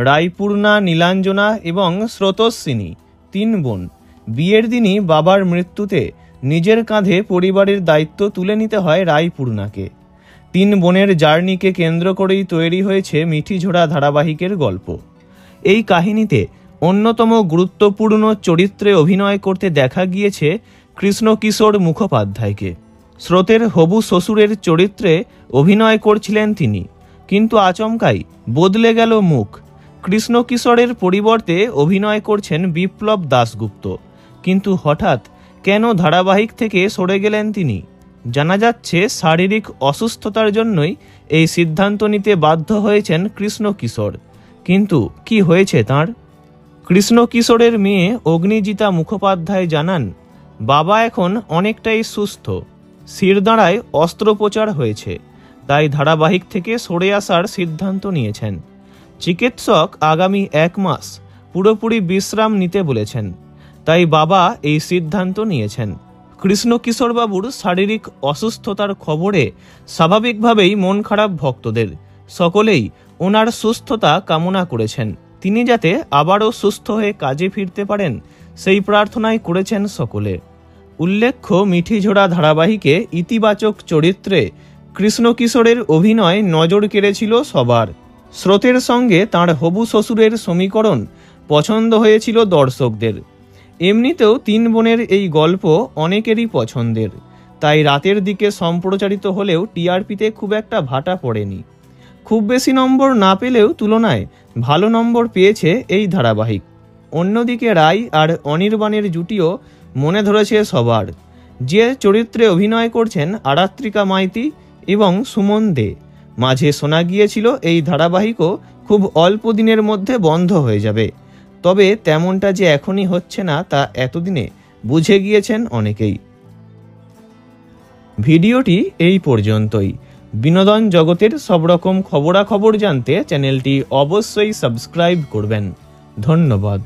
রায়পূর্ণা, নীলাঞ্জনা এবং স্রোতস্বিনী 3 বোন। বিয়ের দিনই বাবার মৃত্যুতে নিজের কাঁধে পরিবারের দায়িত্ব তুলে নিতে হয় রায়পূর্ণাকে। 3 বোনের জার্নিকে কেন্দ্র করেই তৈরি হয়েছে মিঠিঝোড়া ধারাবাহিকের গল্প। এই কাহিনীতে অন্যতম গুরুত্বপূর্ণ চরিত্রে অভিনয় করতে দেখা গিয়েছে কৃষ্ণকিশোর মুখোপাধ্যায়কে। স্রোতের হবু শ্বশুরের চরিত্রে অভিনয় করছিলেন তিনি, কিন্তু আচমকাই বদলে গেল মুখ। কৃষ্ণকিশোরের পরিবর্তে অভিনয় করছেন বিপ্লব দাশগুপ্ত। কিন্তু হঠাৎ কেন ধারাবাহিক থেকে সরে গেলেন তিনি? জানা যাচ্ছে শারীরিক অসুস্থতার জন্যই এই সিদ্ধান্ত নিতে বাধ্য হয়েছেন কৃষ্ণকিশোর। কিন্তু কি হয়েছে তাঁর? কৃষ্ণকিশোরের মেয়ে অগ্নিজিতা মুখোপাধ্যায় জানান, বাবা এখন অনেকটাই সুস্থ, শিরদাঁড়ায় অস্ত্রোপচার হয়েছে, তাই ধারাবাহিক থেকে সরে আসার সিদ্ধান্ত নিয়েছেন। চিকিৎসক আগামী 1 মাস পুরোপুরি বিশ্রাম নিতে বলেছেন, তাই বাবা এই সিদ্ধান্ত নিয়েছেন। কৃষ্ণকিশোর বাবুর শারীরিক অসুস্থতার খবরে স্বাভাবিকভাবেই মন খারাপ ভক্তদের। সকলেই ওনার সুস্থতা কামনা করেছেন, তিনি যাতে আবারও সুস্থ হয়ে কাজে ফিরতে পারেন সেই প্রার্থনাই করেছেন সকলে। উল্লেখ্য, মিঠিঝোড়া ধারাবাহিকে ইতিবাচক চরিত্রে কৃষ্ণকিশোরের অভিনয় নজর কেড়েছিল সবার। স্রোতের সঙ্গে তাঁর হবু শ্বশুরের সমীকরণ পছন্দ হয়েছিল দর্শকদের। এমনিতেও 3 বোনের এই গল্প অনেকেরই পছন্দের, তাই রাতের দিকে সম্প্রচারিত হলেও টিআরপিতে খুব একটা ভাটা পড়েনি। খুব বেশি নম্বর না পেলেও তুলনায় ভালো নম্বর পেয়েছে এই ধারাবাহিক। অন্যদিকে রায় আর অনির্বাণের জুটিও মনে ধরেছে সবার। যে চরিত্রে অভিনয় করছেন আরাত্রিকা মাইতি এবং সুমন দে। মাঝে শোনা গিয়েছিল এই ধারাবাহিকও খুব অল্প দিনের মধ্যে বন্ধ হয়ে যাবে, তবে তেমনটা যে এখনই হচ্ছে না তা এতদিনে বুঝে গিয়েছেন অনেকেই। ভিডিওটি এই পর্যন্তই। বিনোদন জগতের সব রকম খবরাখবর জানতে চ্যানেলটি অবশ্যই সাবস্ক্রাইব করবেন। ধন্যবাদ।